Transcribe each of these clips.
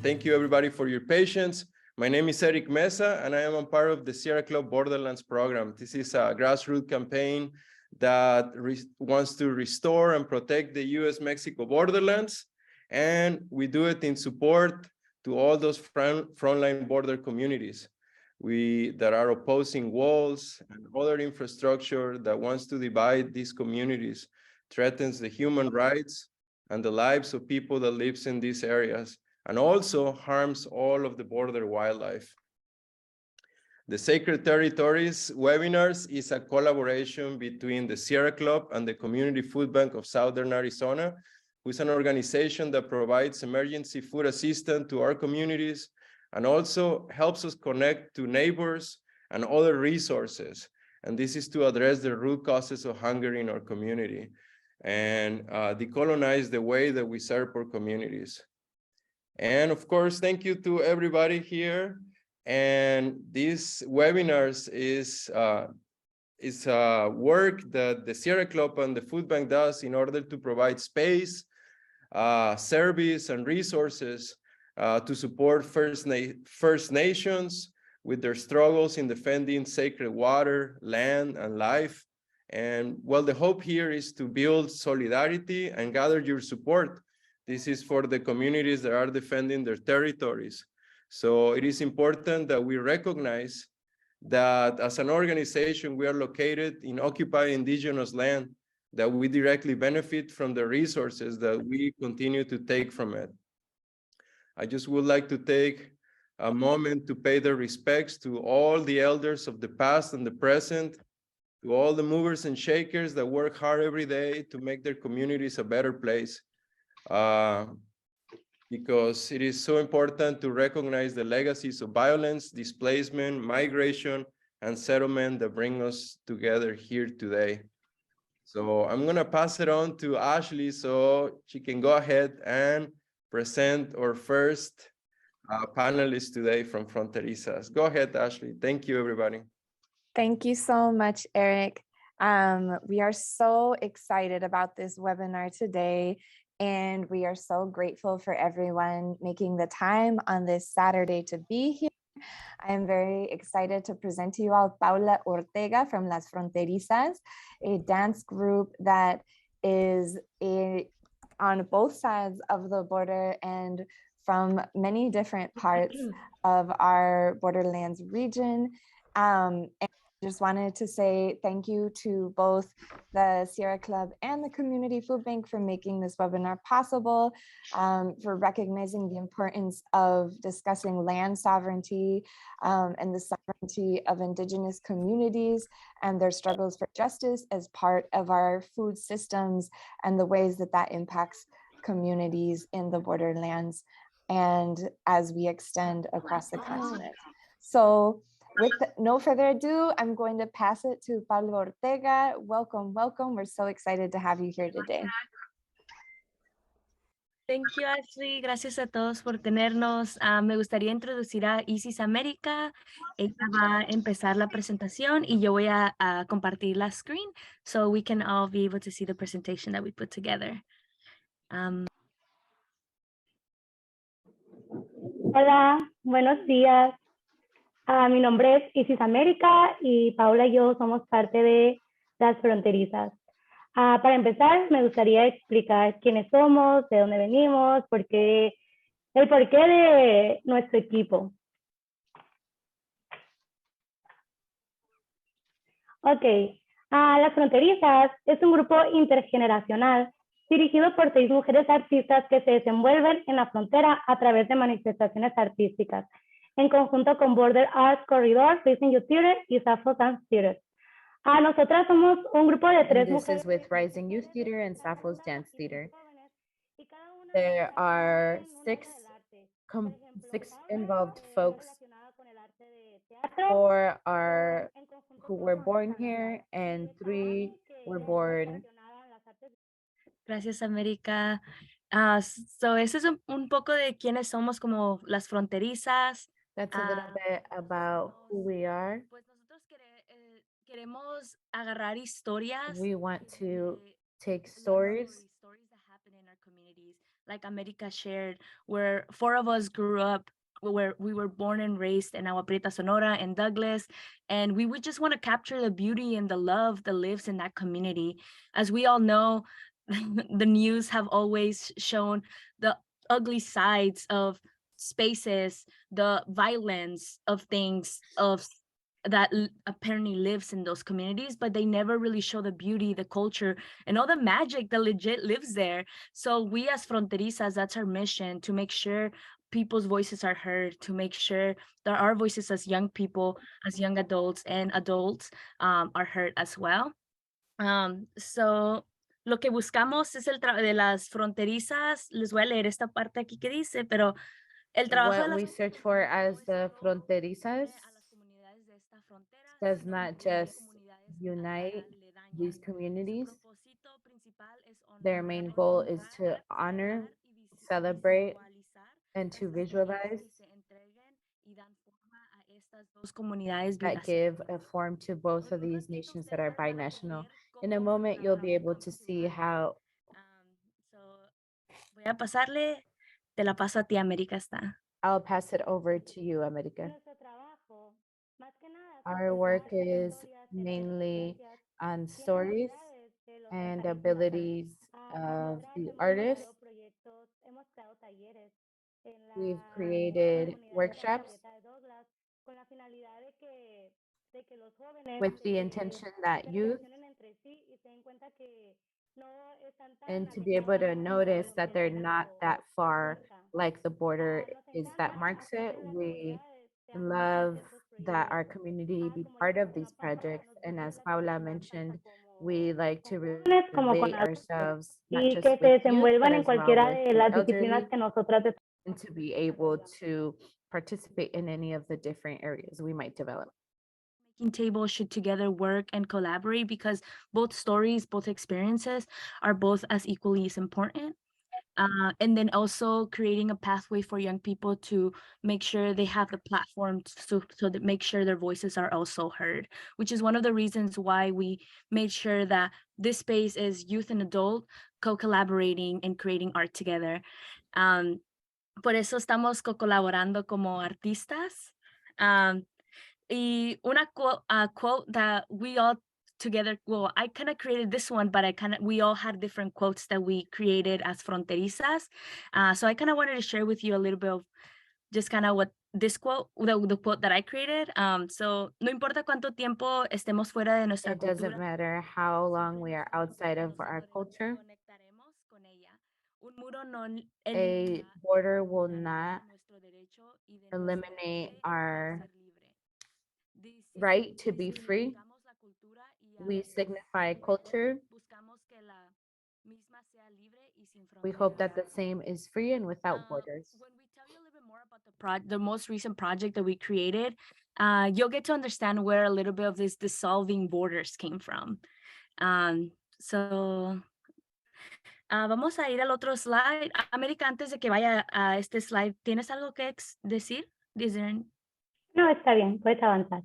thank you everybody for your patience. My name is Eric Mesa, and I am a part of the Sierra Club Borderlands program. This is a grassroots campaign that wants to restore and protect the US-Mexico borderlands, and we do it in support to all those frontline border communities that are opposing walls and other infrastructure that wants to divide these communities, threatens the human rights and the lives of people that lives in these areas, and also harms all of the border wildlife. The Sacred Territories webinars is a collaboration between the Sierra Club and the Community Food Bank of Southern Arizona, who is an organization that provides emergency food assistance to our communities and also helps us connect to neighbors and other resources. And this is to address the root causes of hunger in our community and decolonize the way that we serve our communities. And of course, thank you to everybody here. And these webinars is work that the Sierra Club and the Food Bank does in order to provide space, service, and resources to support First Nations with their struggles in defending sacred water, land, and life. And well, the hope here is to build solidarity and gather your support. This is for the communities that are defending their territories. So it is important that we recognize that as an organization, we are located in occupied indigenous land, that we directly benefit from the resources that we continue to take from it. I just would like to take a moment to pay the respects to all the elders of the past and the present, to all the movers and shakers that work hard every day to make their communities a better place. Because it is so important to recognize the legacies of violence, displacement, migration, and settlement that bring us together here today. So I'm gonna pass it on to Ashley so she can go ahead and present our first panelist today from Fronterizas. Go ahead, Ashley. Thank you, everybody. Thank you so much, Eric. We are so excited about this webinar today, and we are so grateful for everyone making the time on this Saturday to be here. I am very excited to present to you all Paula Ortega from Las Fronterizas, a dance group that is on both sides of the border and from many different parts of our borderlands region. And just wanted to say thank you to both the Sierra Club and the Community Food Bank for making this webinar possible, for recognizing the importance of discussing land sovereignty and the sovereignty of indigenous communities and their struggles for justice as part of our food systems and the ways that that impacts communities in the borderlands and as we extend across the continent. So with no further ado, I'm going to pass it to Pablo Ortega. Welcome, welcome. We're so excited to have you here today. Thank you, Ashley. Gracias a todos por tenernos. Me gustaría introducir a Isis América. Ella va a empezar la presentación y yo voy a compartir la screen so we can all be able to see the presentation that we put together. Hola, buenos días. Mi nombre es Isis América y Paula y yo somos parte de Las Fronterizas. Para empezar, me gustaría explicar quiénes somos, de dónde venimos, el porqué de nuestro equipo. Ok, Las Fronterizas es un grupo intergeneracional dirigido por 6 mujeres artistas que se desenvuelven en la frontera a través de manifestaciones artísticas, en conjunto con Border Arts Corridor, Facing You Theater y Sappho's Dance Theater. Nosotras somos un grupo de 3 mujeres. This is with Rising Youth Theater and Sappho's Dance Theater. There are 6 involved folks. 4 are who were born here and 3 were born. Gracias, América. So eso es un poco de quiénes somos como las fronterizas. That's a little bit about who we are. Pues nosotros queremos agarrar historias. We want to take stories that happen in our communities like America shared, where four of us grew up, where we were born and raised in Agua Prieta, Sonora, and Douglas, and we would just want to capture the beauty and the love that lives in that community. As we all know, the news have always shown the ugly sides of spaces, the violence of things of that apparently lives in those communities, but they never really show the beauty, the culture, and all the magic that legit lives there. So we as Fronterizas, that's our mission, to make sure people's voices are heard, to make sure that our voices as young people, as young adults and adults are heard as well. So lo que buscamos es el trabajo de las fronterizas. Les voy a leer esta parte aquí que dice, pero el trabajo de What las we search for as the fronterizas does not just unite these communities. Their main goal is to honor, celebrate, and to visualize that give a form to both of these nations that are binational. In a moment, you'll be able to see how. Voy a pasarle, te la paso a ti, América está. I'll pass it over to you, America. Our work is mainly on stories and abilities of the artists. We've created workshops with the intention that youth and to be able to notice that they're not that far, like the border is that marks it. We love that our community be part of these projects. And as Paula mentioned, we like to relate ourselves not y just que se with youth, but desenvuelvan en as well cualquiera with de the las disciplinas elderly, que nosotras and to be able to participate in any of the different areas we might develop. Making tables should together work and collaborate because both stories, both experiences are both as equally as important. And then also creating a pathway for young people to make sure they have the platform so that make sure their voices are also heard, which is one of the reasons why we made sure that this space is youth and adult co-collaborating and creating art together. Por eso estamos co-colaborando como artistas. Y una quote that we all together, well, I kind of created this one, but we all had different quotes that we created as fronterizas. So I kind of wanted to share with you a little bit of just kind of what this quote, the quote that I created. So no importa cuánto tiempo estemos fuera de nuestra It doesn't cultura, matter how long we are outside of our culture. A border will not eliminate our right to be free. We signify culture. We hope that the same is free and without borders. When we tell you a little bit more about the most recent project that we created, you'll get to understand where a little bit of this dissolving borders came from. So vamos a ir al otro slide. América, antes de que vaya a este slide, ¿tienes algo que decir? No, está bien, puedes avanzar.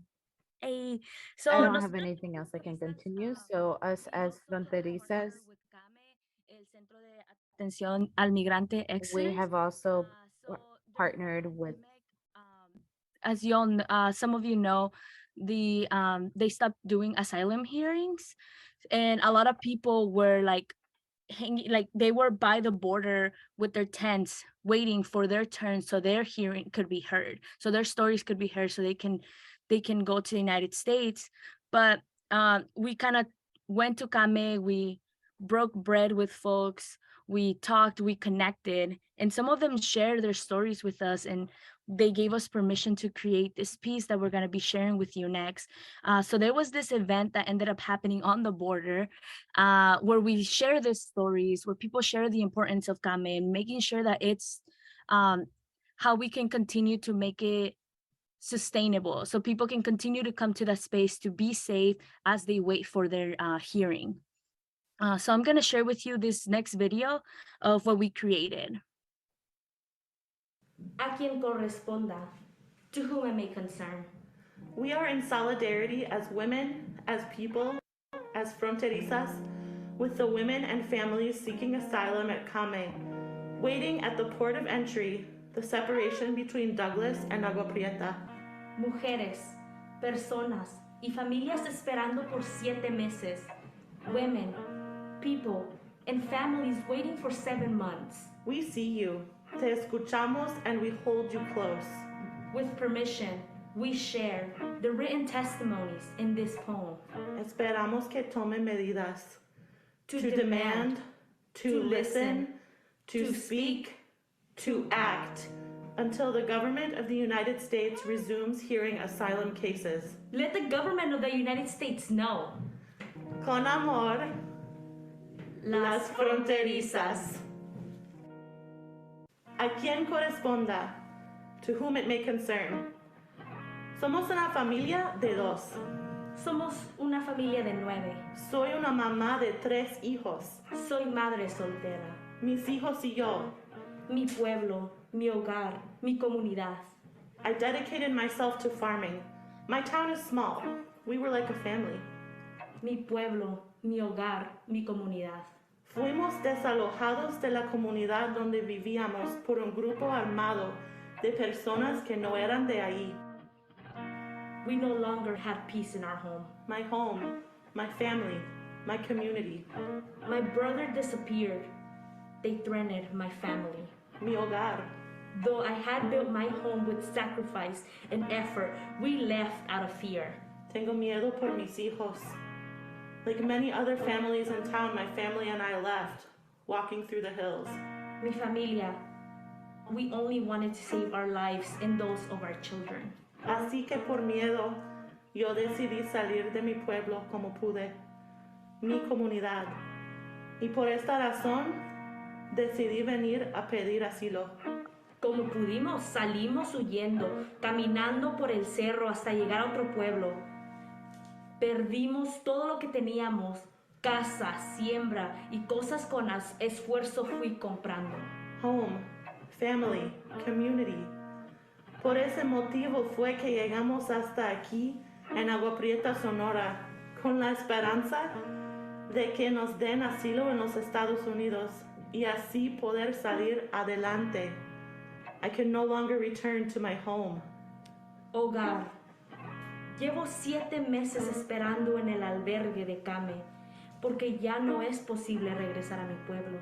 I don't have anything else I can continue. So us as fronterizas, Atención al migrante we have also partnered with, as you all, some of you know, they stopped doing asylum hearings, and a lot of people were like hanging, like they were by the border with their tents waiting for their turn so their hearing could be heard, so their stories could be heard, so they can go to the United States. But we kind of went to Kame, we broke bread with folks, we talked, we connected, and some of them shared their stories with us, and they gave us permission to create this piece that we're going to be sharing with you next. So there was this event that ended up happening on the border, where we share these stories, where people share the importance of Kame and making sure that it's how we can continue to make it sustainable so people can continue to come to that space to be safe as they wait for their hearing. So I'm going to share with you this next video of what we created. A quien corresponda, to whom it may concern. We are in solidarity as women, as people, as fronterizas, with the women and families seeking asylum at Kame, waiting at the port of entry, the separation between Douglas and Agua Prieta. Mujeres, personas y familias esperando por 7 meses. Women, people, and families waiting for 7 months. We see you, te escuchamos, and we hold you close. With permission, we share the written testimonies in this poem. Esperamos que tome medidas To to demand, to listen, to to speak, to act, until the government of the United States resumes hearing asylum cases. Let the government of the United States know. Con amor, las fronterizas. A quien corresponda, to whom it may concern. Somos una familia de dos. Somos una familia de 9. Soy una mamá de 3 hijos. Soy madre soltera. Mis hijos y yo. Mi pueblo, mi hogar, mi comunidad. I dedicated myself to farming. My town is small. We were like a family. Mi pueblo, mi hogar, mi comunidad. Fuimos desalojados de la comunidad donde vivíamos por un grupo armado de personas que no eran de ahí. We no longer had peace in our home. My family, my community, My brother disappeared. They threatened my family. mi hogar. Though I had built my home with sacrifice and effort, we left out of fear. Tengo miedo por mis hijos. Like many other families in town, my family and I left, walking through the hills. Mi familia, we only wanted to save our lives and those of our children. Así que por miedo, yo decidí salir de mi pueblo como pude, mi comunidad. Y por esta razón, decidí venir a pedir asilo. Como pudimos, salimos huyendo, caminando por el cerro hasta llegar a otro pueblo. Perdimos todo lo que teníamos, casa, siembra y cosas con esfuerzo fui comprando. Home, family, community. Por ese motivo fue que llegamos hasta aquí, en Agua Prieta, Sonora, con la esperanza de que nos den asilo en los Estados Unidos y así poder salir adelante. I can no longer return to my home. Hogar. Llevo 7 meses esperando en el albergue de Came, porque ya no es posible regresar a mi pueblo.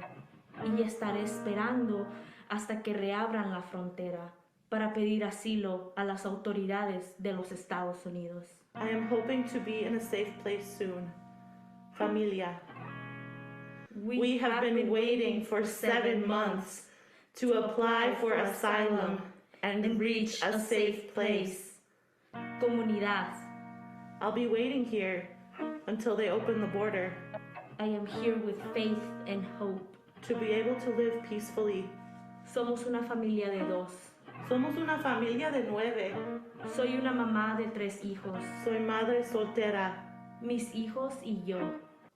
Y estaré esperando hasta que reabran la frontera para pedir asilo a las autoridades de los Estados Unidos. I am hoping to be in a safe place soon. Familia. We have been waiting for 7 months to apply for asylum and reach a safe place. Comunidad. I'll be waiting here until they open the border I am here with faith and hope. to be able to live peacefully. Somos una familia de 2. Somos una familia de 9. Soy una mamá de 3 hijos. Soy madre soltera. Mis hijos y yo.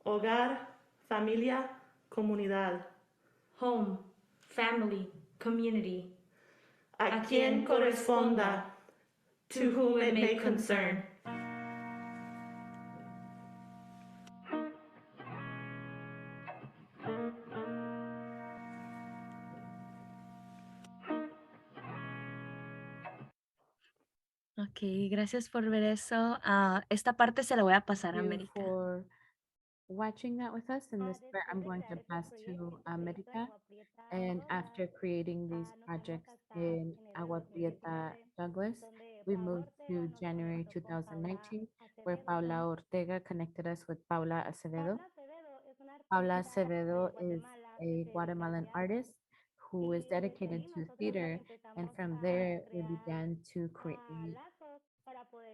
Hogar, familia, comunidad. Home, family, community. A quien corresponda, to whom it may concern. Ok, gracias por ver eso. Esta parte se la voy a pasar a you América. for watching that with us. And this part I'm going to pass to America. And after creating these projects in Agua Prieta, Douglas, we moved to January 2019, where Paula Ortega connected us with Paula Acevedo. Paula Acevedo is a Guatemalan artist who is dedicated to theater, and from there we began to create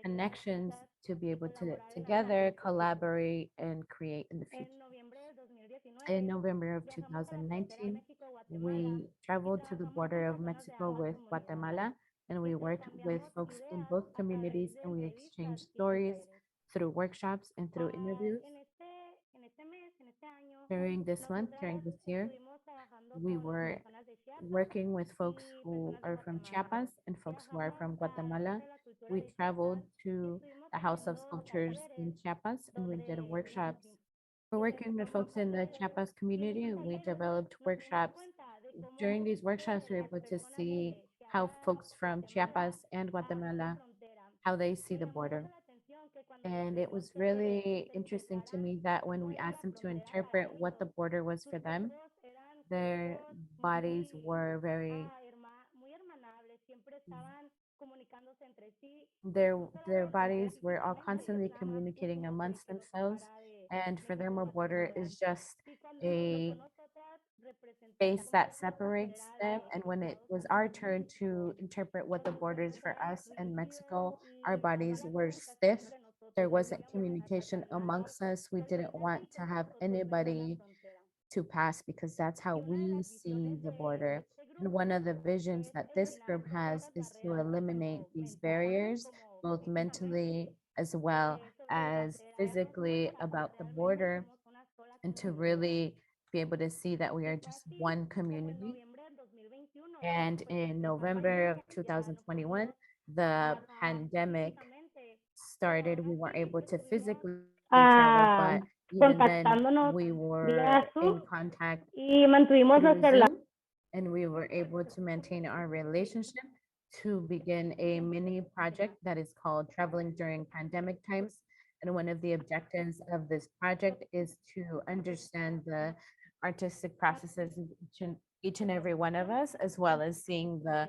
connections to be able to together collaborate and create in the future. In November of 2019, we traveled to the border of Mexico with Guatemala, and we worked with folks in both communities, and we exchanged stories through workshops and through interviews. During this month, during this year, we were working with folks who are from Chiapas and folks who are from Guatemala. We traveled to the House of Sculptures in Chiapas and we did workshops. We're working with folks in the Chiapas community. We developed workshops during these workshops, we were able to see how folks from Chiapas and Guatemala, how they see the border. And it was really interesting to me that when we asked them to interpret what the border was for them, their bodies were very their bodies were all constantly communicating amongst themselves, and for them a border is just a space that separates them. And when it was our turn to interpret what the border is for us in Mexico, our bodies were stiff. There wasn't communication amongst us. We didn't want to have anybody to pass because that's how we see the border. And one of the visions that this group has is to eliminate these barriers, both mentally as well as physically about the border, and to really be able to see that we are just one community. And in November of 2021, the pandemic started. We weren't able to physically travel, but even then contactándonos we were vía Zoom in contact y mantuvimos through nuestra relación. Zoom, and we were able to maintain our relationship to begin a mini project that is called Traveling During Pandemic Times. And one of the objectives of this project is to understand the artistic processes of each and every one of us, as well as seeing the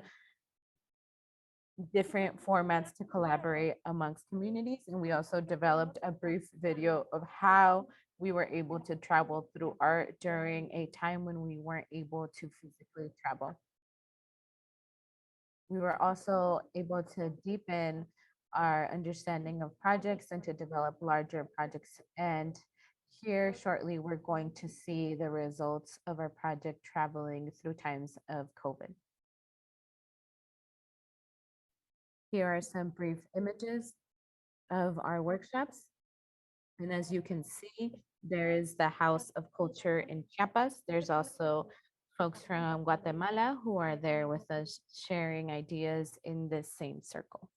different formats to collaborate amongst communities. And we also developed a brief video of how we were able to travel through art during a time when we weren't able to physically travel. We were also able to deepen our understanding of projects and to develop larger projects. And here shortly, we're going to see the results of our project Traveling Through Times of COVID. Here are some brief images of our workshops. And as you can see, there is the House of Culture in Chiapas. There's also folks from Guatemala who are there with us sharing ideas in this same circle.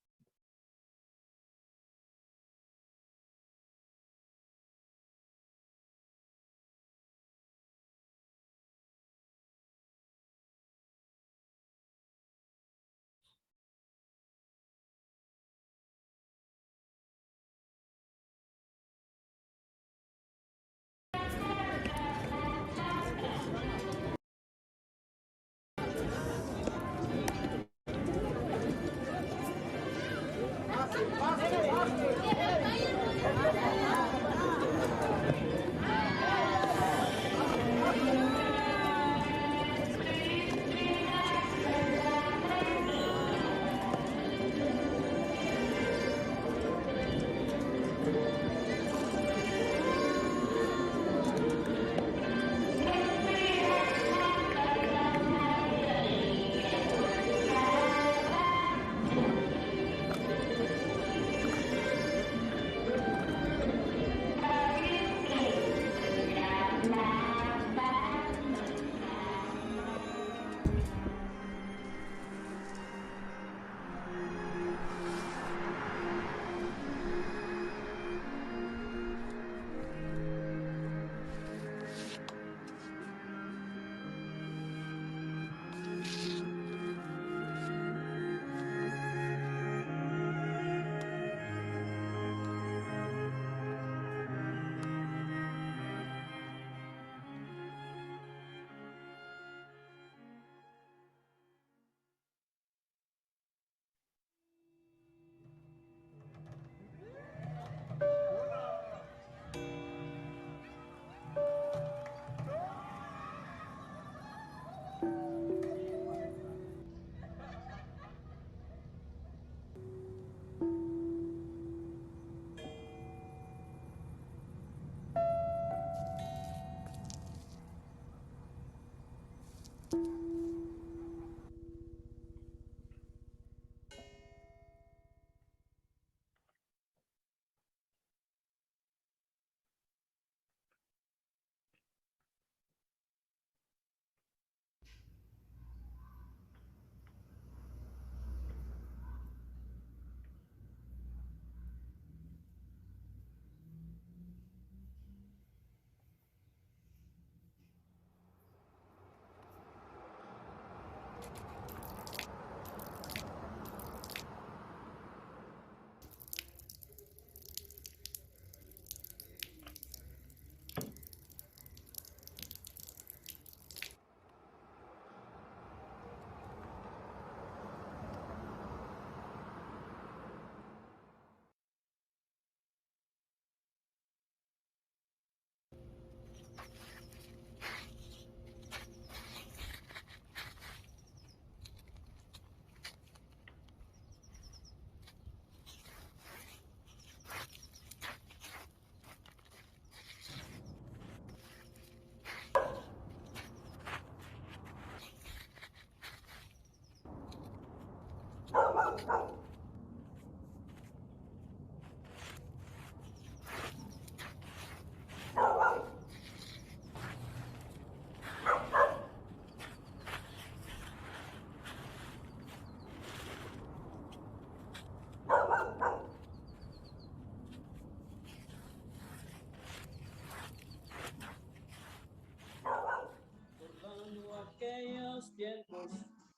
Recordando aquellos tiempos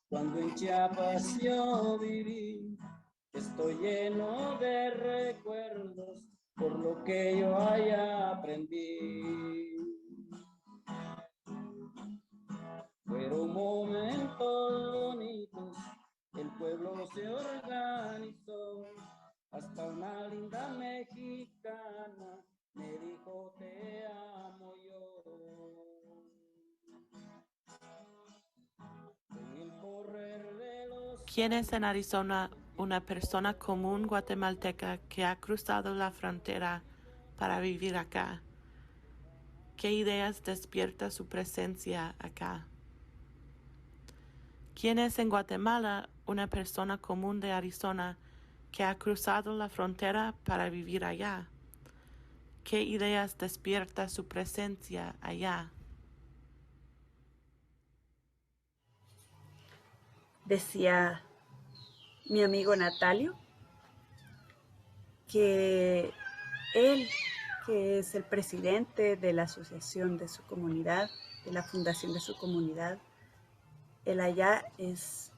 cuando en Chiapas yo viví, estoy lleno de recuerdos por lo que yo haya aprendí. Fueron momentos bonitos, el pueblo se organizó, hasta una linda mexicana me dijo te amo yo. ¿Quién es en Arizona una persona común guatemalteca que ha cruzado la frontera para vivir acá? ¿Qué ideas despierta su presencia acá? ¿Quién es en Guatemala una persona común de Arizona que ha cruzado la frontera para vivir allá? ¿Qué ideas despierta su presencia allá? Decía mi amigo Natalio que él, que es el presidente de la asociación de su comunidad, de la fundación de su comunidad, él allá es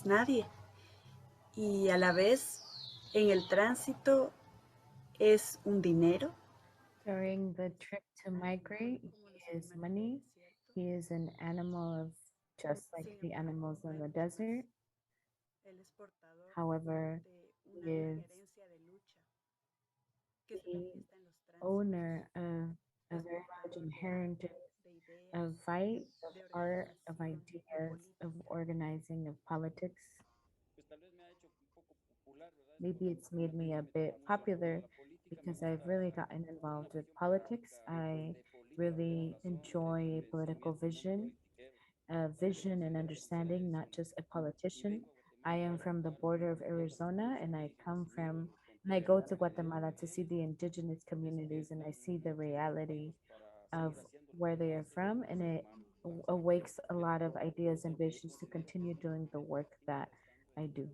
nadie. Y a la vez, en el tránsito, es un dinero. During the trip to migrate, he is money. He is an animal of just like the animals in the desert. However, he is the owner of a very large inherited of fight, of art, of ideas, of organizing, of politics. Maybe it's made me a bit popular because I've really gotten involved with politics. I really enjoy political vision, vision and understanding, not just a politician. I am from the border of Arizona and I go to Guatemala to see the indigenous communities and I see the reality of where they are from, and it awakes a lot of ideas and visions to continue doing the work that I do.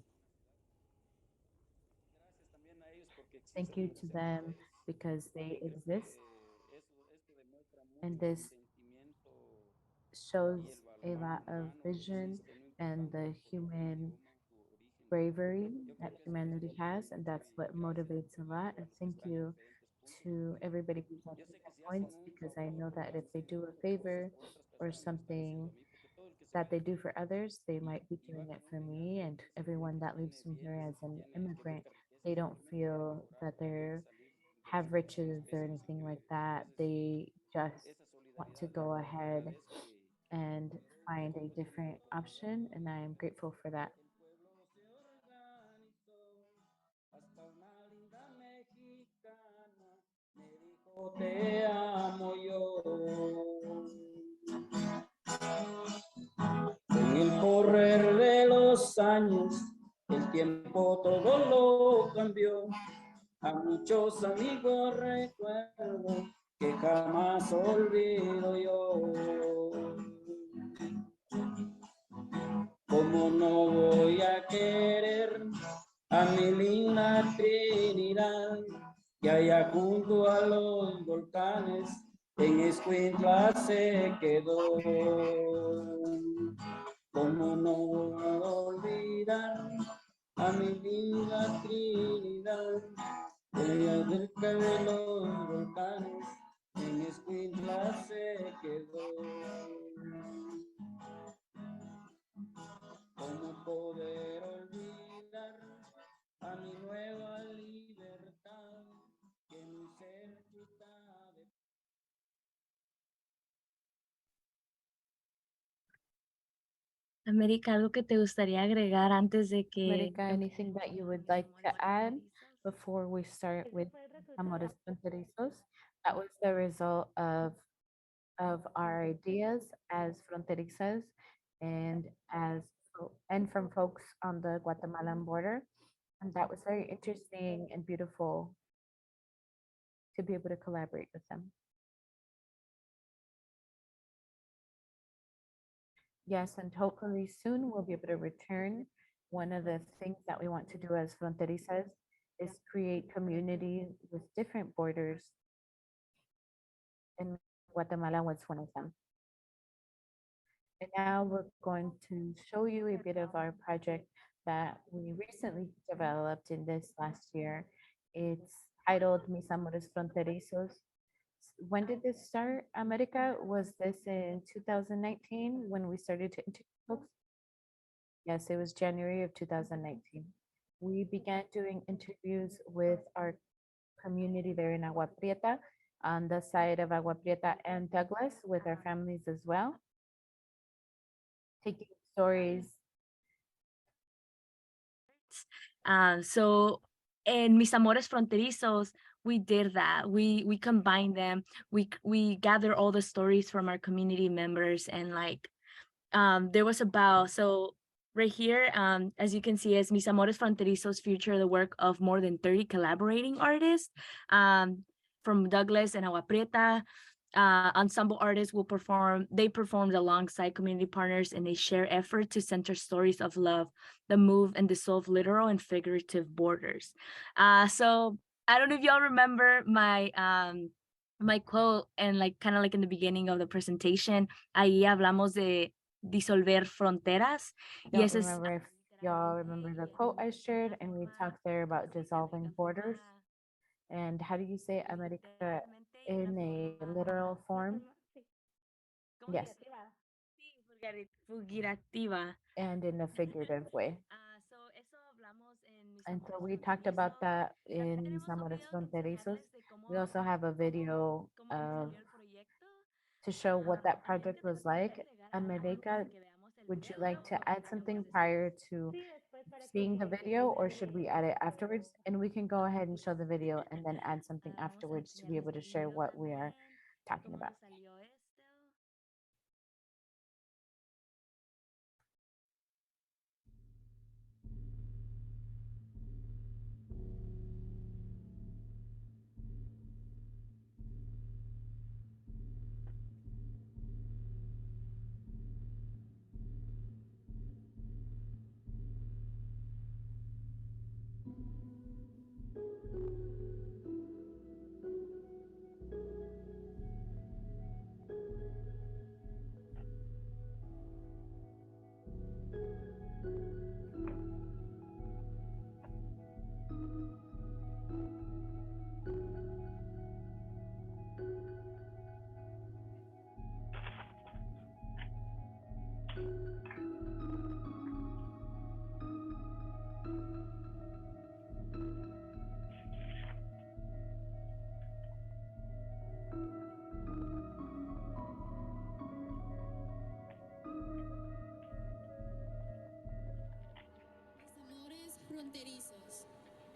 Thank you to them because they exist, and this shows a lot of vision and the human bravery that humanity has, and that's what motivates a lot. And thank you to everybody who's at different points because I know that if they do a favor or something that they do for others, they might be doing it for me. And everyone that leaves from here as an immigrant, they don't feel that they're have riches or anything like that. They just want to go ahead and find a different option, and I am grateful for that. Te amo yo. Con el correr de los años, el tiempo todo lo cambió. A muchos amigos recuerdo que jamás olvido yo. ¿Cómo no voy a querer a mi linda Trinidad, que allá junto a los volcanes en Escuintla se quedó? ¿Cómo no olvidar a mi linda Trinidad, que allá cerca de los volcanes en Escuintla se quedó? ¿Cómo poder olvidar a mi nueva libertad que muy cerquita de... América, ¿algo que te gustaría agregar antes de que America, anything that you would like to add before we start with Amores Fronterizos? That was the result of our ideas as fronterizas and as and from folks on the Guatemalan border. And that was very interesting and beautiful to be able to collaborate with them. Yes, and hopefully soon we'll be able to return. One of the things that we want to do as Fronterizas is create community with different borders, and Guatemala was one of them. And now we're going to show you a bit of our project that we recently developed in this last year. It's titled Mis Amores Fronterizos. When did this start, America? Was this in 2019 when we started to interview folks? Yes, it was January of 2019. We began doing interviews with our community there in Agua Prieta, on the side of Agua Prieta and Douglas, with our families as well, taking stories. So in Mis Amores Fronterizos, we did that. We combined them. We gather all the stories from our community members, and like there was about, so right here, as you can see, is Mis Amores Fronterizos feature the work of more than 30 collaborating artists from Douglas and Agua Prieta. Ensemble artists they performed alongside community partners, and they share effort to center stories of love that move and dissolve literal and figurative borders. So I don't know if y'all remember my quote, and like kind of like in the beginning of the presentation, ahí hablamos de disolver fronteras. I don't remember if y'all remember the quote I shared, and we talked there about dissolving borders. And how do you say America in a literal form? Yes. Figurativa. And in a figurative way. And so we talked about that in Mis Amores Fronterizos. We also have a video to show what that project was like. America, would you like to add something prior to seeing the video, or should we add it afterwards? And we can go ahead and show the video and then add something afterwards to be able to share what we are talking about. Fronterizos.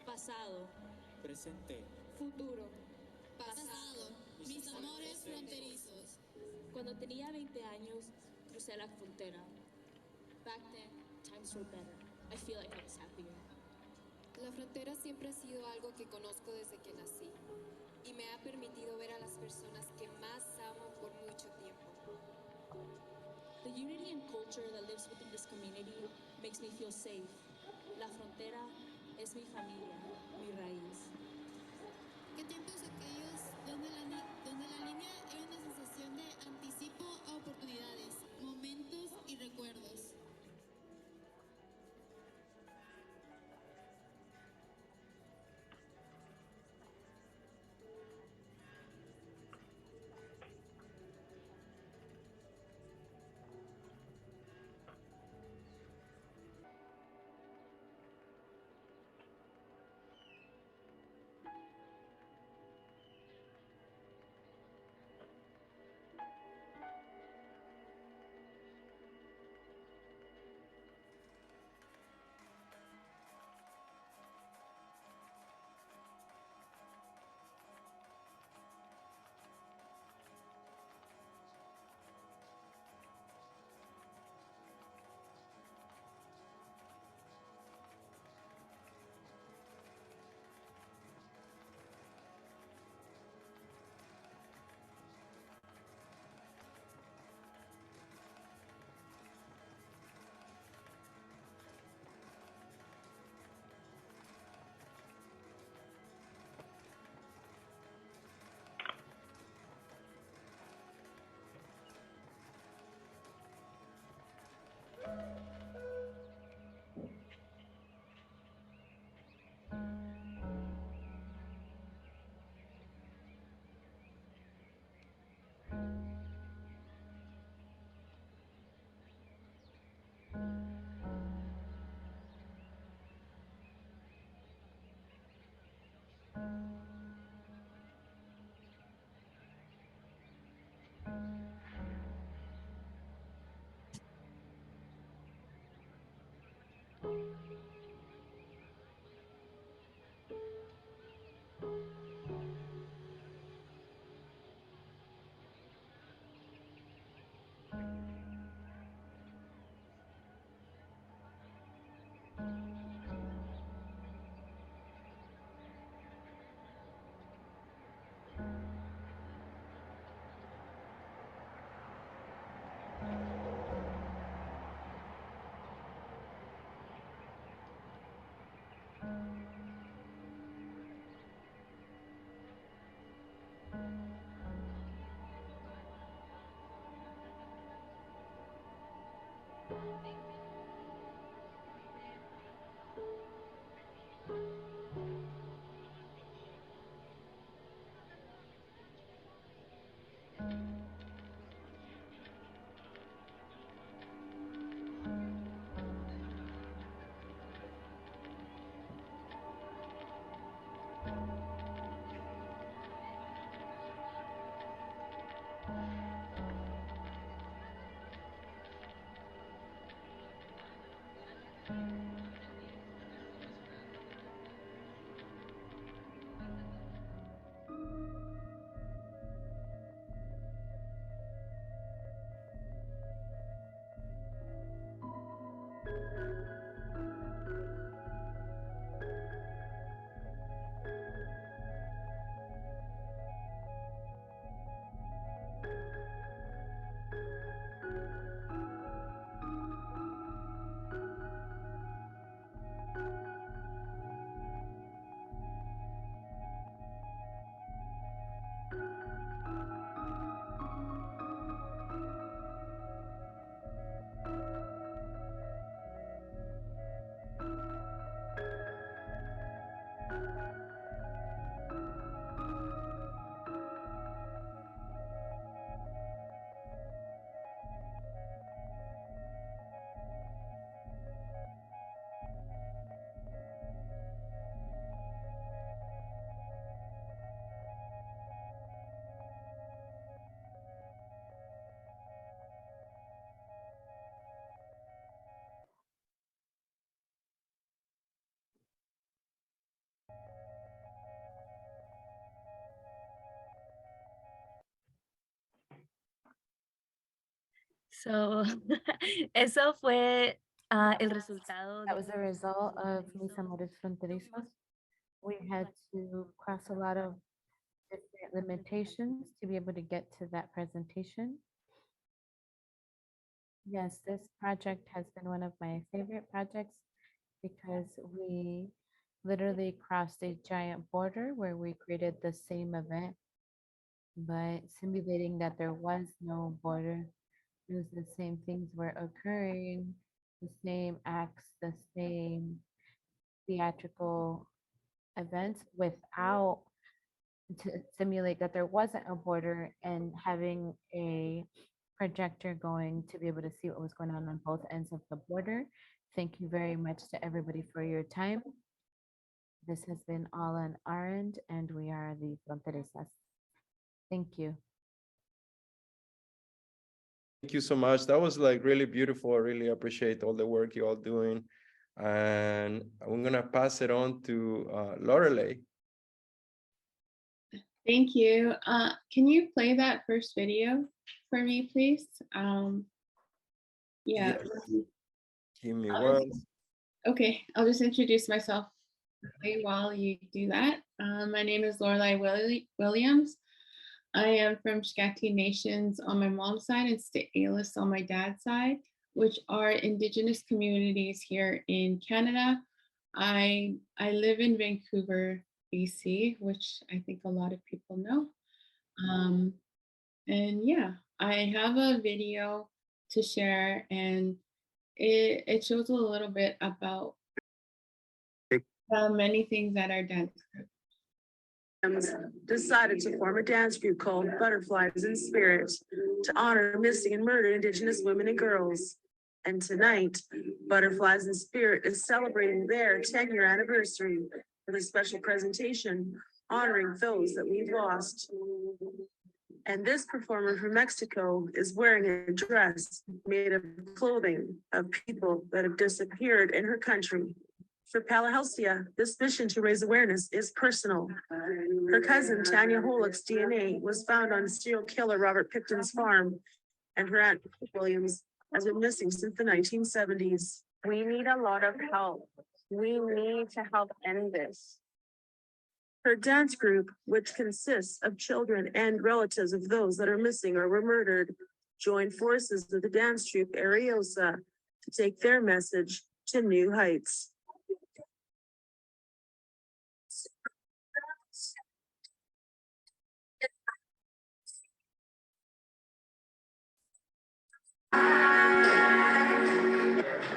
Pasado. Presente. Futuro. Pasado. Mis amores fronterizos. Cuando tenía 20 años, crucé la frontera. Back then, times were better. I feel like I was happier. La frontera siempre ha sido algo que conozco desde que nací y me ha permitido ver a las personas que más amo por mucho tiempo. The unity and culture that lives within this community makes me feel safe. La frontera es mi familia, mi raíz. ¿Qué tiempos aquellos donde la línea era una sensación de anticipo a oportunidades, momentos y recuerdos? So, eso fue el resultado. That was a result of Mis Amores Fronterizos. We had to cross a lot of different limitations to be able to get to that presentation. Yes, this project has been one of my favorite projects because we literally crossed a giant border where we created the same event, but simulating that there was no border. It was the same things were occurring, the same acts, the same theatrical events without to simulate that there wasn't a border and having a projector going to be able to see what was going on both ends of the border. Thank you very much to everybody for your time. This has been all on our end, and we are the Fronterizas. Thank you. Thank you so much. That was like really beautiful. I really appreciate all the work you all doing. And I'm gonna pass it on to Lorelei. Thank you. Can you play that first video for me, please? Yeah. Yes. Give me one. Okay, I'll just introduce myself while you do that. My name is Lorelei Williams. I am from Shakti Nations on my mom's side and St'Alis on my dad's side, which are indigenous communities here in Canada. I live in Vancouver, BC, which I think a lot of people know. And yeah, I have a video to share, and it shows a little bit about many things that are dance group. Decided to form a dance group called Butterflies in Spirit to honor missing and murdered Indigenous women and girls. And tonight, Butterflies in Spirit is celebrating their 10-year anniversary with a special presentation honoring those that we've lost. And this performer from Mexico is wearing a dress made of clothing of people that have disappeared in her country. For Palahelsia, this mission to raise awareness is personal. Her cousin, Tanya Holick's DNA was found on serial killer Robert Picton's farm, and her aunt, Williams, has been missing since the 1970s. We need a lot of help. We need to help end this. Her dance group, which consists of children and relatives of those that are missing or were murdered, joined forces with the dance troupe Ariosa to take their message to new heights.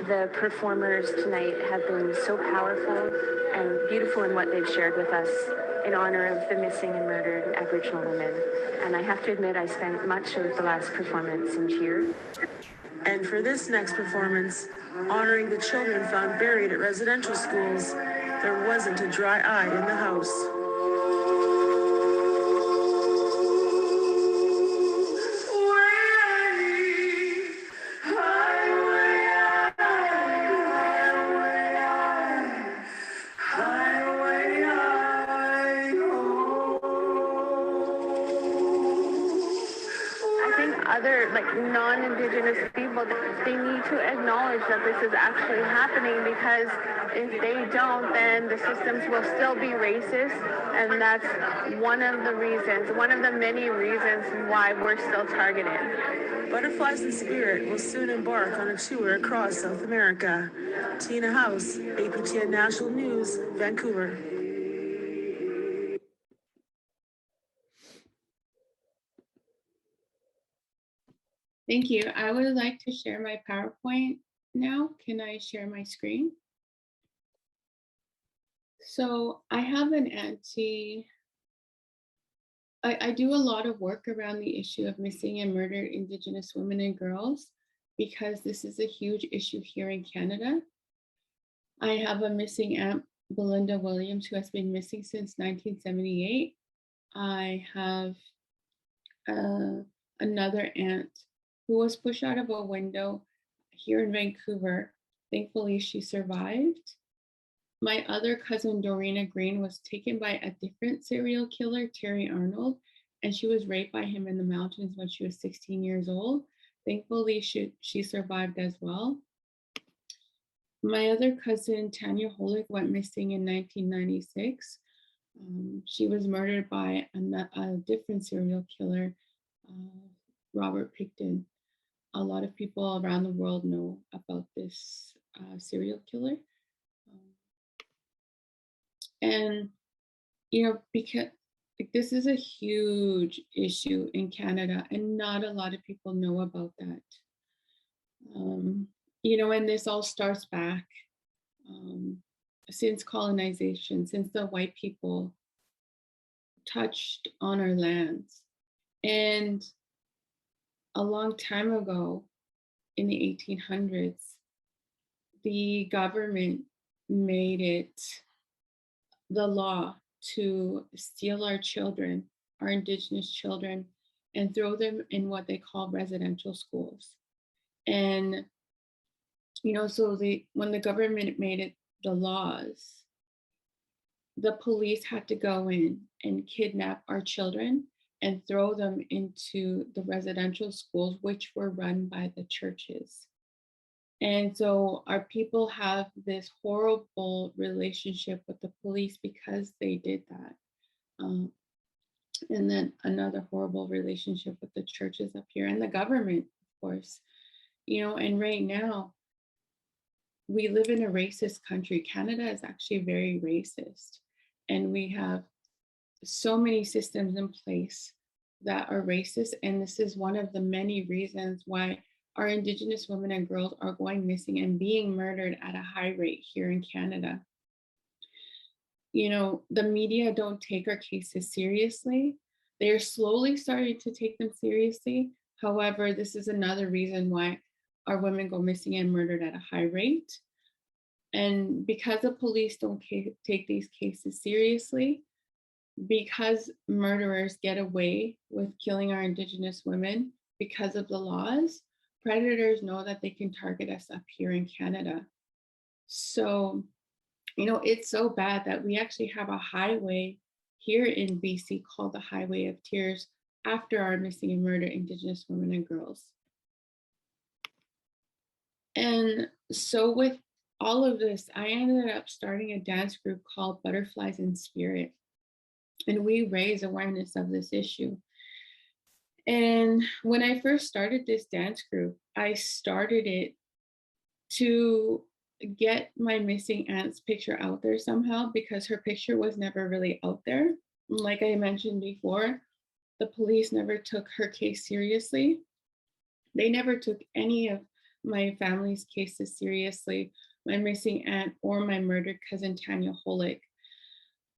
The performers tonight have been so powerful and beautiful in what they've shared with us in honor of the missing and murdered Aboriginal women. And I have to admit, I spent much of the last performance in tears. And for this next performance, honoring the children found buried at residential schools, there wasn't a dry eye in the house. Other non-Indigenous people, they need to acknowledge that this is actually happening, because if they don't, then the systems will still be racist, and that's one of the many reasons why we're still targeted. Butterflies in Spirit will soon embark on a tour across South America. Tina House, APTN National News, Vancouver. Thank you. I would like to share my PowerPoint now. Can I share my screen? So I have an I do a lot of work around the issue of missing and murdered Indigenous women and girls, because this is a huge issue here in Canada. I have a missing aunt, Belinda Williams, who has been missing since 1978. I have another aunt who was pushed out of a window here in Vancouver. Thankfully, she survived. My other cousin, Dorena Green, was taken by a different serial killer, Terry Arnold, and she was raped by him in the mountains when she was 16 years old. Thankfully, she survived as well. My other cousin, Tanya Holick, went missing in 1996. She was murdered by a different serial killer, Robert Picton. A lot of people around the world know about this serial killer. And, because this is a huge issue in Canada, and not a lot of people know about that. And this all starts back since colonization, since the white people touched on our lands. And a long time ago, in the 1800s, the government made it the law to steal our children, our Indigenous children, and throw them in what they call residential schools. And, so when the government made it the laws, the police had to go in and kidnap our children and throw them into the residential schools, which were run by the churches. And so our people have this horrible relationship with the police because they did that. And then another horrible relationship with the churches up here and the government, of course. And right now, we live in a racist country. Canada is actually very racist. And we have so many systems in place that are racist. And this is one of the many reasons why our Indigenous women and girls are going missing and being murdered at a high rate here in Canada. The media don't take our cases seriously. They're slowly starting to take them seriously. However, this is another reason why our women go missing and murdered at a high rate. And because the police don't take these cases seriously, because murderers get away with killing our Indigenous women because of the laws, predators know that they can target us up here in Canada. So, you know, it's so bad that we actually have a highway here in BC called the Highway of Tears after our missing and murdered Indigenous women and girls. And so with all of this, I ended up starting a dance group called Butterflies in Spirit. And we raise awareness of this issue. And when I first started this dance group, I started it to get my missing aunt's picture out there somehow, because her picture was never really out there. Like I mentioned before, the police never took her case seriously. They never took any of my family's cases seriously, my missing aunt or my murdered cousin Tanya Holick.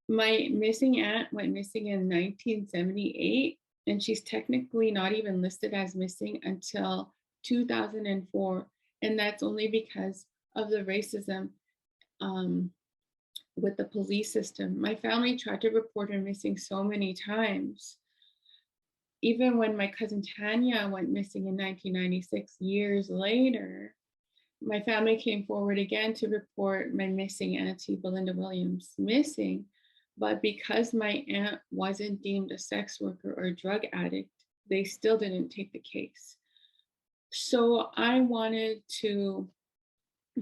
My missing aunt went missing in 1978, and she's technically not even listed as missing until 2004. And that's only because of the racism with the police system. My family tried to report her missing so many times. Even when my cousin Tanya went missing in 1996, years later, my family came forward again to report my missing auntie, Belinda Williams, missing. But because my aunt wasn't deemed a sex worker or drug addict, they still didn't take the case. So I wanted to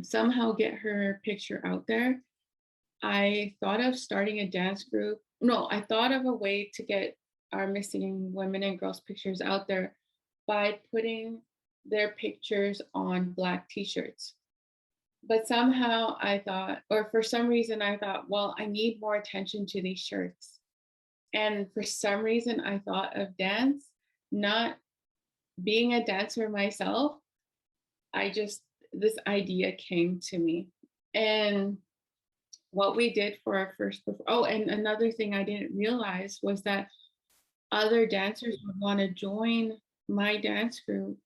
somehow get her picture out there. I thought of starting a dance group. No, I thought of a way to get our missing women and girls pictures out there by putting their pictures on Black t-shirts. But somehow I thought, or for some reason I thought, well, I need more attention to these shirts. And for some reason I thought of dance, not being a dancer myself. This idea came to me. And what we did for our first, and another thing I didn't realize was that other dancers would want to join my dance group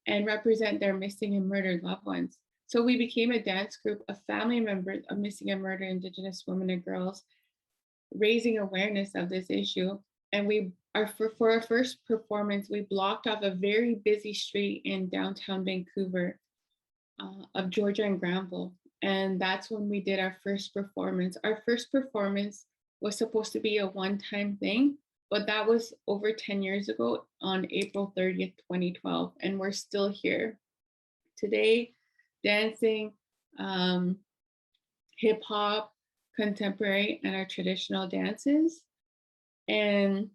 and represent their missing and murdered loved ones. So we became a dance group of family members of missing and murdered Indigenous women and girls, raising awareness of this issue. And for our first performance, we blocked off a very busy street in downtown Vancouver of Georgia and Granville. And that's when we did our first performance. Our first performance was supposed to be a one-time thing, but that was over 10 years ago on April 30th, 2012. And we're still here today, dancing, hip hop, contemporary, and our traditional dances. And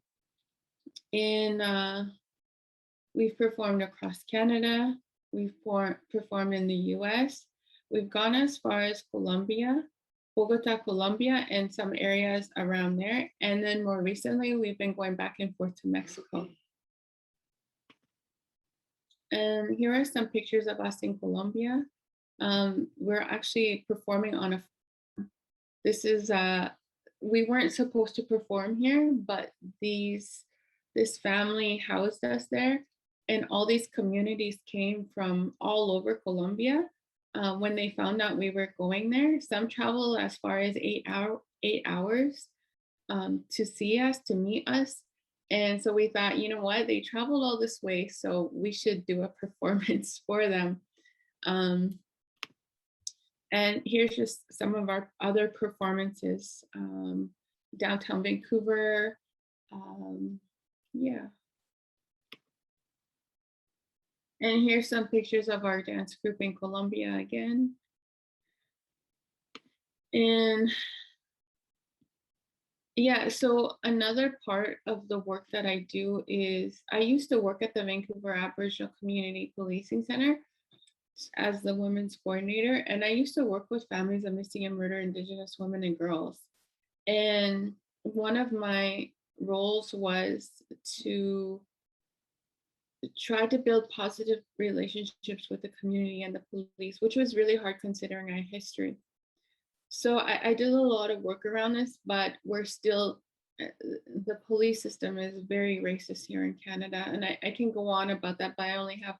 we've performed across Canada. We've performed in the US. We've gone as far as Colombia, Bogota, Colombia, and some areas around there. And then more recently, we've been going back and forth to Mexico. And here are some pictures of us in Colombia. We're actually performing on a, this is, we weren't supposed to perform here, but this family housed us there. And all these communities came from all over Colombia. When they found out we were going there, some traveled as far as 8 hours to see us, to meet us. And so we thought, you know what, they traveled all this way, so we should do a performance for them. And here's just some of our other performances. Downtown Vancouver, yeah. And here's some pictures of our dance group in Colombia again. And yeah, so another part of the work that I do is, I used to work at the Vancouver Aboriginal Community Policing Center as the women's coordinator. And I used to work with families of missing and murdered Indigenous women and girls. And one of my roles was to try to build positive relationships with the community and the police, which was really hard considering our history. So I did a lot of work around this, but we're still, the police system is very racist here in Canada. And I can go on about that, but I only have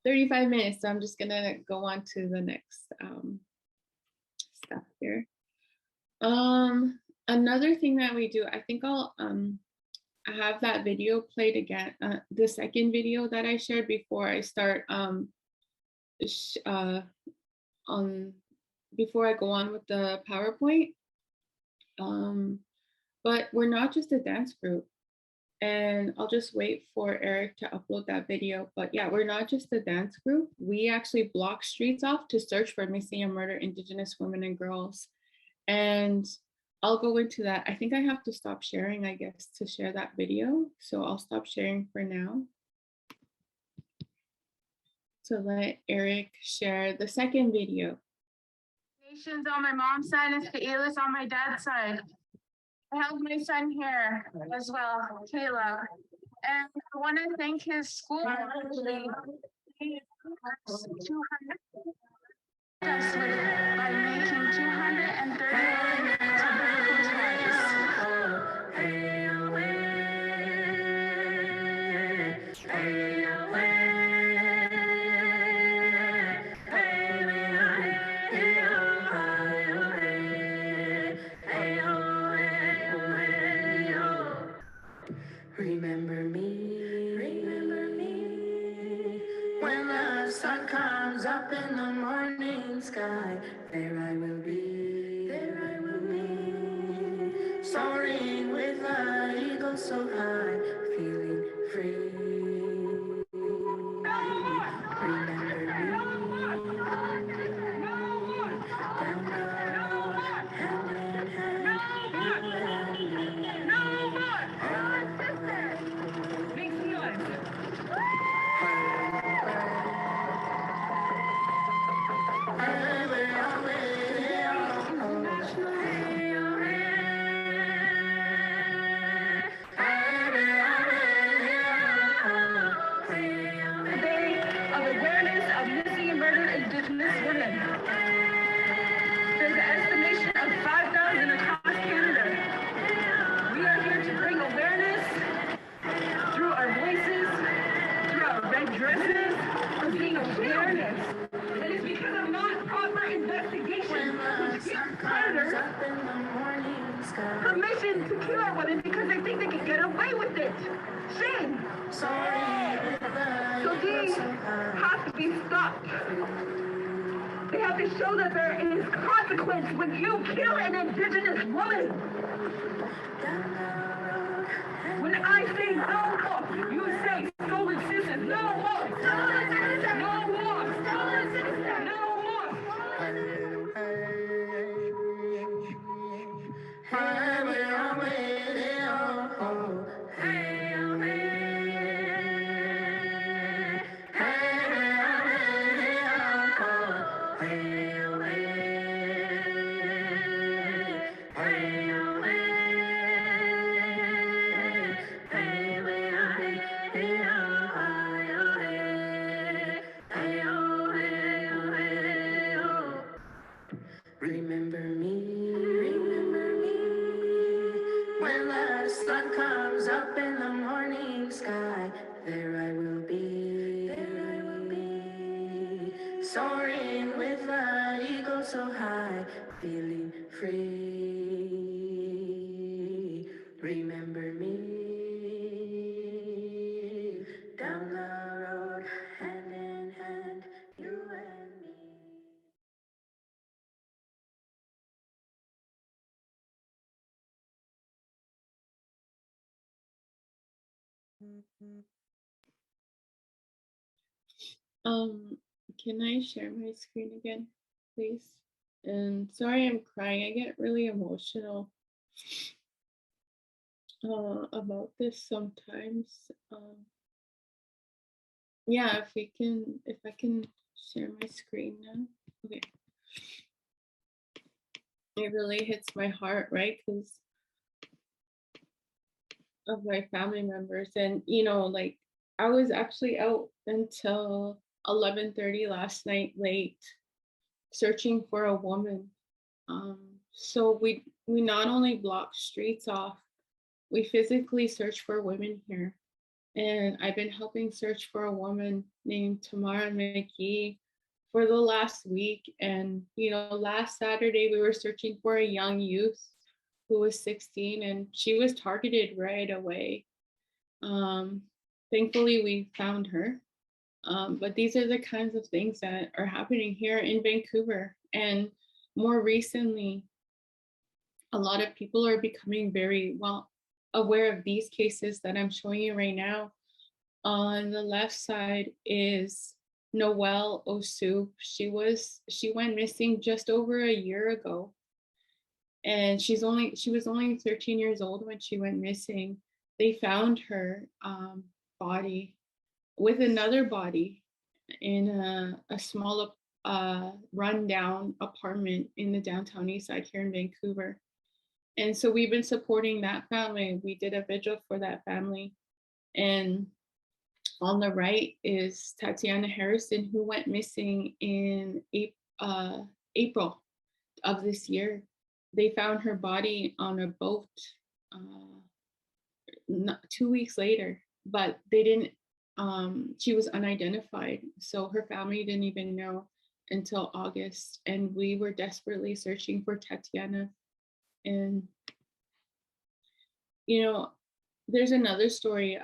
35 minutes. So I'm just gonna go on to the next stuff here. Another thing that we do, I think I'll have that video played again, the second video that I shared before I start before I go on with the PowerPoint. But we're not just a dance group, and I'll just wait for Eric to upload that video. But yeah, we're not just a dance group. We actually block streets off to search for missing and murdered Indigenous women and girls. And I'll go into that. I think I have to stop sharing, I guess, to share that video. So I'll stop sharing for now to let Eric share the second video. Nations on my mom's side and Kaila's on my dad's side. I have my son here as well, Kayla. And I want to thank his school actually. He works 200 us with by making 230 tobacco ties. Hey, away. Hey, away. Remember me, when the sun comes up in the morning sky, there I will be, soaring with the eagle so high, feeling free. Remember me, down the road, hand in hand, you and me. No more, sister, make some noise. Permission to kill our women because they think they can get away with it. Shame. So these have to be stopped. They have to show that there is consequence when you kill an Indigenous woman. When I say no more, you say stolen citizens. No more. Stolen citizens. No more. Stolen citizens. No more. Remember me, when the sun comes up in the morning sky, there I will be, soaring with the eagle so high, feeling free. Remember me, down the road, hand in hand, you and me. Can I share my screen again, please? And sorry, I'm crying. I get really emotional about this sometimes. Yeah, if I can share my screen now. Okay. It really hits my heart, right? Because of my family members. And, you know, like I was actually out until 11:30 last night late searching for a woman. So we not only block streets off, we physically search for women here. And I've been helping search for a woman named Tamara McGee for the last week. And, you know, last Saturday we were searching for a young youth who was 16, and she was targeted right away. Thankfully, we found her. But these are the kinds of things that are happening here in Vancouver. And more recently, a lot of people are becoming very well aware of these cases that I'm showing you right now. On the left side is Noelle Osup. She went missing just over a year ago. And she was only 13 years old when she went missing. They found her body with another body in a small rundown apartment in the downtown east side here in Vancouver. And so we've been supporting that family. We did a vigil for that family. And on the right is Tatiana Harrison, who went missing in April of this year. They found her body on a boat 2 weeks later, but they didn't, she was unidentified. So her family didn't even know until August. And we were desperately searching for Tatiana. And, you know, there's another story,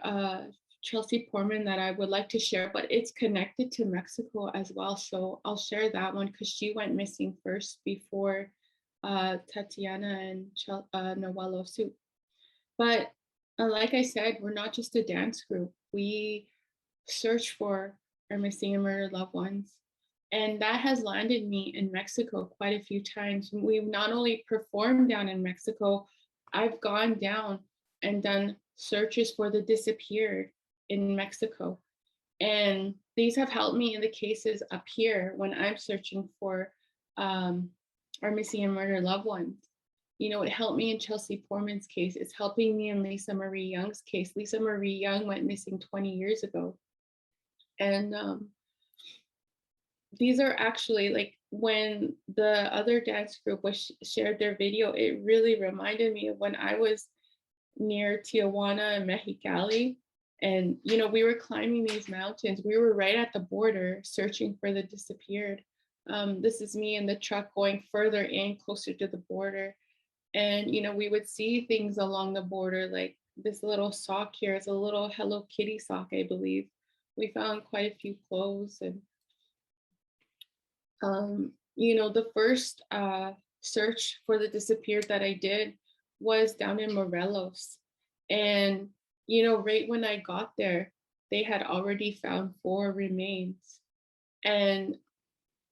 Chelsea Portman, that I would like to share, but it's connected to Mexico as well. So I'll share that one because she went missing first before Tatiana and Noelle Osup. But like I said, we're not just a dance group. We search for our missing and murdered loved ones. And that has landed me in Mexico quite a few times. We've not only performed down in Mexico, I've gone down and done searches for the disappeared in Mexico. And these have helped me in the cases up here when I'm searching for our missing and murdered loved ones. You know, it helped me in Chelsea Portman's case. It's helping me in Lisa Marie Young's case. Lisa Marie Young went missing 20 years ago. And these are actually, like, when the other dance group shared their video, it really reminded me of when I was near Tijuana and Mexicali. And, you know, we were climbing these mountains. We were right at the border searching for the disappeared. This is me in the truck going further in, closer to the border. And, you know, we would see things along the border, like this little sock here is a little Hello Kitty sock, I believe. We found quite a few clothes. And, you know, the first search for the disappeared that I did was down in Morelos. And, you know, right when I got there, they had already found 4 remains. And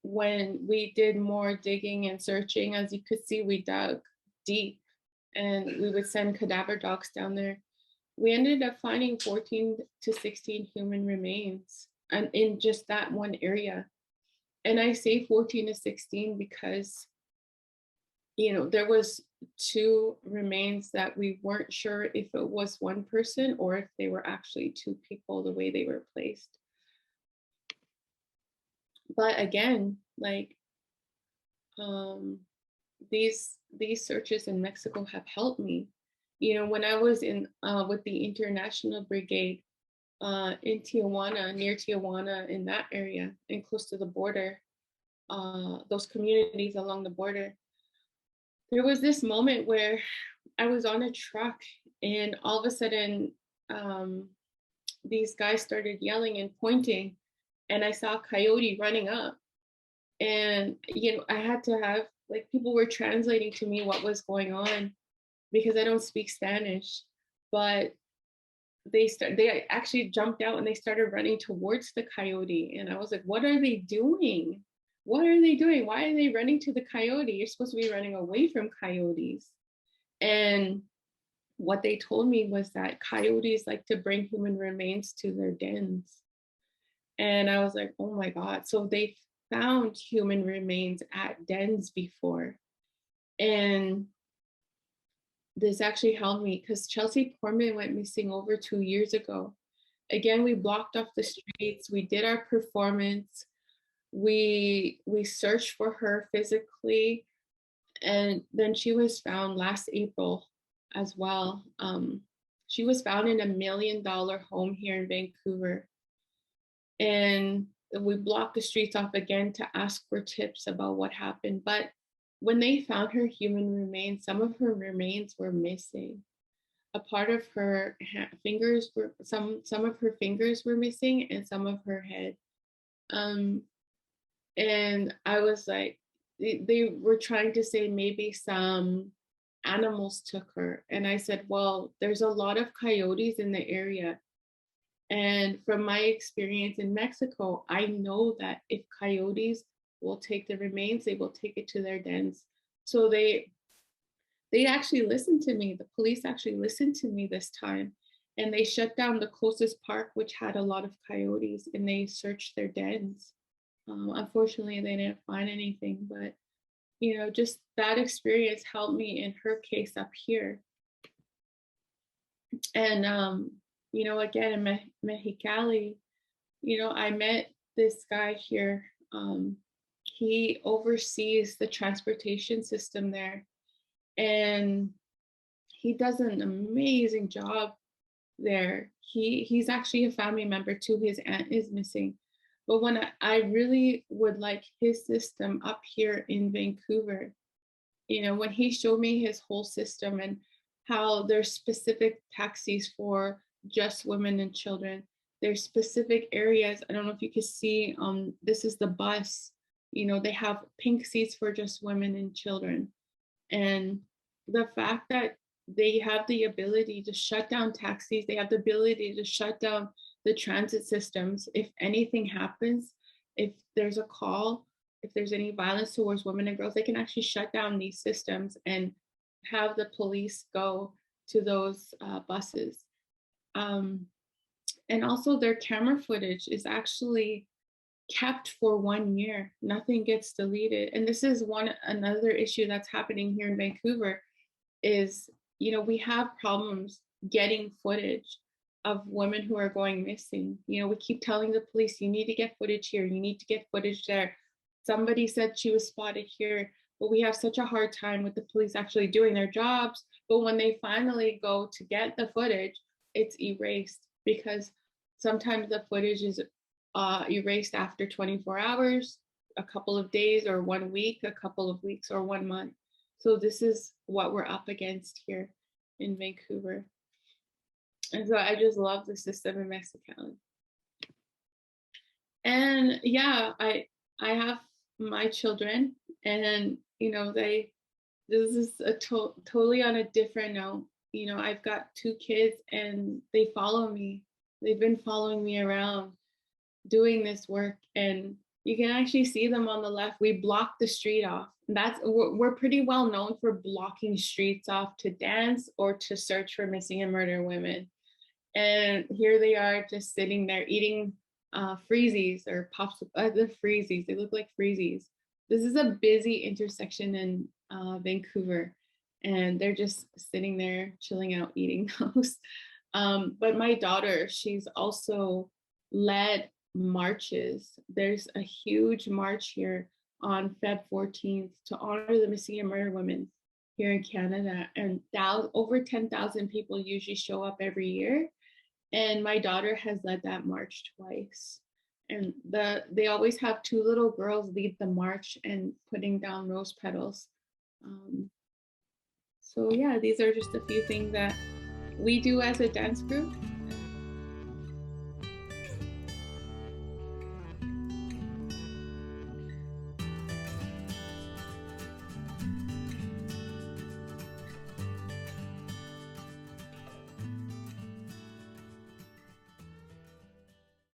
when we did more digging and searching, as you could see, we dug deep and we would send cadaver dogs down there. We ended up finding 14 to 16 human remains and in just that one area. And I say 14 to 16 because, you know, there was 2 remains that we weren't sure if it was one person or if they were actually 2 people, the way they were placed. But again, like, these searches in Mexico have helped me. You know, when I was in with the International Brigade in Tijuana, near Tijuana, in that area and close to the border, those communities along the border, there was this moment where I was on a truck and all of a sudden these guys started yelling and pointing, and I saw a coyote running up. And, you know, I had to have, like, people were translating to me what was going on because I don't speak Spanish. But they actually jumped out and they started running towards the coyote. And I was like, what are they doing? What are they doing? Why are they running to the coyote? You're supposed to be running away from coyotes. And what they told me was that coyotes like to bring human remains to their dens. And I was like, oh my God. So they found human remains at dens before. And this actually helped me because Chelsea Portman went missing over 2 years ago. Again, we blocked off the streets. We did our performance. We searched for her physically. And then she was found last April as well. She was found in $1 million home here in Vancouver. And we blocked the streets off again to ask for tips about what happened. But when they found her human remains, some of her remains were missing. A part of her fingers were, some of her fingers were missing, and some of her head. And I was like, they were trying to say maybe some animals took her. And I said, well, there's a lot of coyotes in the area. And from my experience in Mexico, I know that if coyotes will take the remains, they will take it to their dens. So they actually listened to me. The police actually listened to me this time. And they shut down the closest park, which had a lot of coyotes, and they searched their dens. Unfortunately, they didn't find anything, but you know, just that experience helped me in her case up here. And you know, again in Mexicali, you know, I met this guy here. He oversees the transportation system there, and he does an amazing job there. He's actually a family member too. His aunt is missing. But when I really would like his system up here in Vancouver, you know, when he showed me his whole system and how there's specific taxis for just women and children, there's specific areas. I don't know if you can see, this is the bus, you know, they have pink seats for just women and children. And the fact that they have the ability to shut down taxis, they have the ability to shut down the transit systems. If anything happens, if there's a call, if there's any violence towards women and girls, they can actually shut down these systems and have the police go to those buses. And also their camera footage is actually kept for 1 year. Nothing gets deleted. And this is another issue that's happening here in Vancouver is, you know, we have problems getting footage of women who are going missing. You know, we keep telling the police, you need to get footage here, you need to get footage there. Somebody said she was spotted here, but we have such a hard time with the police actually doing their jobs. But when they finally go to get the footage, it's erased because sometimes the footage is erased after 24 hours, a couple of days or 1 week, a couple of weeks or 1 month. So this is what we're up against here in Vancouver. And so I just love the system in Mexicali. And yeah, I have my children, and you know, this is a totally on a different note. You know, I've got 2 kids and they follow me. They've been following me around doing this work, and you can actually see them on the left. We block the street off. We're pretty well known for blocking streets off to dance or to search for missing and murdered women. And here they are just sitting there eating freezies or pops, the freezies, they look like freezies. This is a busy intersection in Vancouver, and they're just sitting there chilling out eating those. But my daughter, she's also led marches. There's a huge march here on Feb 14th to honor the missing and murdered women here in Canada. And over 10,000 people usually show up every year. And my daughter has led that march twice. And they always have 2 little girls lead the march and putting down rose petals. So yeah, these are just a few things that we do as a dance group.